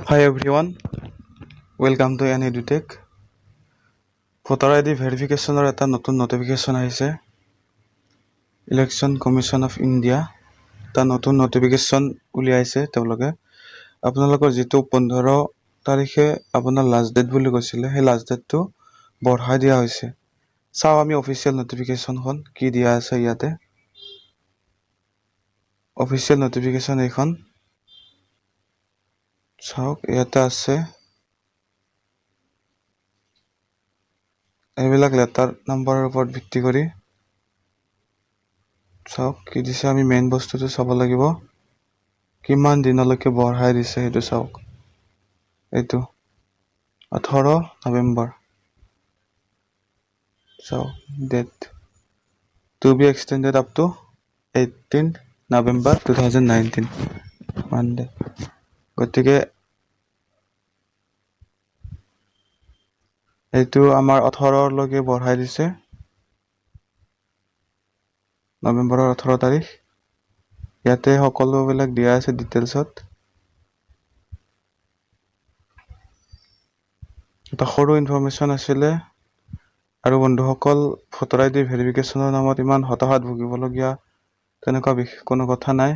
Hi everyone, welcome to EduTech. Voter ID ভেৰিফিকেশ্যনৰ এটা নতুন নটিফিকেশ্যন আহিছে। ইলেকশ্যন কমিশ্যন অফ ইণ্ডিয়া এটা নতুন নটিফিকেশ্যন উলিয়াইছে তেওঁলোকে। আপোনালোকৰ যিটো 15 তাৰিখে আপোনাৰ লাষ্ট ডেট বুলি কৈছিলে, সেই লাষ্ট ডেটটো বঢ়াই দিয়া হৈছে। চাওঁ আমি অফিচিয়েল নটিফিকেশ্যনখন কি দিয়া আছে ইয়াতে। অফিচিয়েল নটিফিকেশ্যন এইখন চাওক, ইয়াতে আছে। এইবিলাক লেটাৰ নাম্বাৰৰ ওপৰত ভিত্তি কৰি চাওক কি দিছে। আমি মেইন বস্তুটো চাব লাগিব, কিমান দিনলৈকে বঢ়াই দিছে সেইটো চাওক। এইটো 18 নৱেম্বৰ চাওক, date to be extended up to 18 November 2019 Monday. গতিকে এইটো আমাৰ 18লৈকে বঢ়াই দিছে, নৱেম্বৰৰ 18 তাৰিখ। ইয়াতে সকলোবিলাক দিয়া আছে ডিটেইলছত। এটা সৰু ইনফৰমেশ্যন আছিলে। আৰু বন্ধুসকল, ভোটাৰ আইডি ভেৰিফিকেশ্যনৰ নামত ইমান হতাশাত ভুগিবলগীয়া তেনেকুৱা বিশেষ কোনো কথা নাই।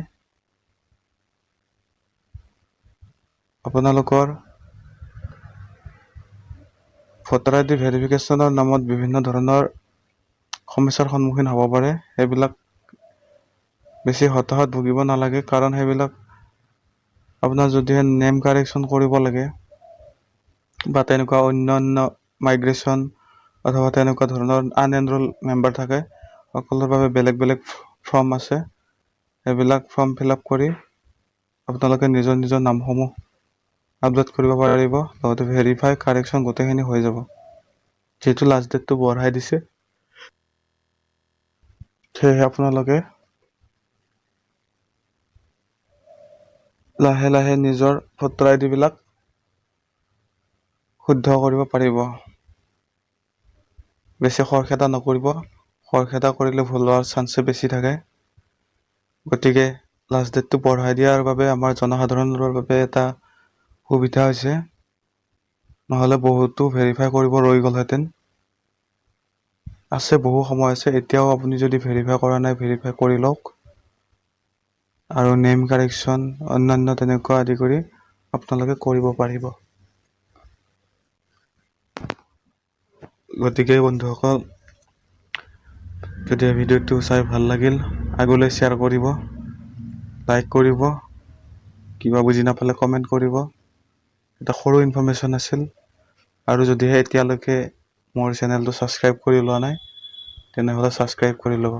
আপোনালোকৰ ভোটাৰ আইডি ভেৰিফিকেশ্যনৰ নামত বিভিন্ন ধৰণৰ সমস্যাৰ সন্মুখীন হ'ব পাৰে। সেইবিলাক বেছি হতাশাত ভুগিব নালাগে, কাৰণ সেইবিলাক আপোনাৰ যদিহে নেম কাৰেকশ্যন কৰিব লাগে বা তেনেকুৱা অন্যান্য মাইগ্ৰেশ্যন অথবা তেনেকুৱা ধৰণৰ আনএনৰোল মেম্বাৰ থাকে, সকলোৰ বাবে বেলেগ বেলেগ ফৰ্ম আছে। সেইবিলাক ফৰ্ম ফিল আপ কৰি আপোনালোকে নিজৰ নিজৰ নামসমূহ আপডেট কৰিব পাৰিব, লগতে ভেৰিফাই কাৰেকশ্যন গোটেইখিনি হৈ যাব। যিহেতু লাষ্ট ডেটটো বঢ়াই দিছে, সেয়েহে আপোনালোকে লাহে লাহে নিজৰ ভোটাৰ আইডি বিলাক শুদ্ধ কৰিব পাৰিব। বেছি খৰখেদা নকৰিব, খৰখেদা কৰিলে ভুল হোৱাৰ চান্সে বেছি থাকে। গতিকে লাষ্ট ডেটটো বঢ়াই দিয়াৰ বাবে আমাৰ জনসাধাৰণৰ বাবে এটা সুবিধা হৈছে, নহ'লে বহুতো ভেৰিফাই কৰিব ৰৈ গ'লহেঁতেন। আছে, বহু সময় আছে। এতিয়াও আপুনি যদি ভেৰিফাই কৰা নাই, ভেৰিফাই কৰি লওক। আৰু নেম কাৰেকশ্যন অন্যান্য তেনেকুৱা আদি কৰি আপোনালোকে কৰিব পাৰিব। গতিকে বন্ধুসকল, যদি ভিডিঅ'টো চাই ভাল লাগিল, আগলৈ শ্বেয়াৰ কৰিব, লাইক কৰিব, কিবা বুজি নাপালে কমেণ্ট কৰিব। এটা সৰু ইনফৰমেশ্যন আছিল। আৰু যদিহে এতিয়ালৈকে মোৰ চেনেলটো ছাবস্ক্ৰাইব কৰি লোৱা নাই, তেনেহ'লে ছাবস্ক্ৰাইব কৰি ল'ব।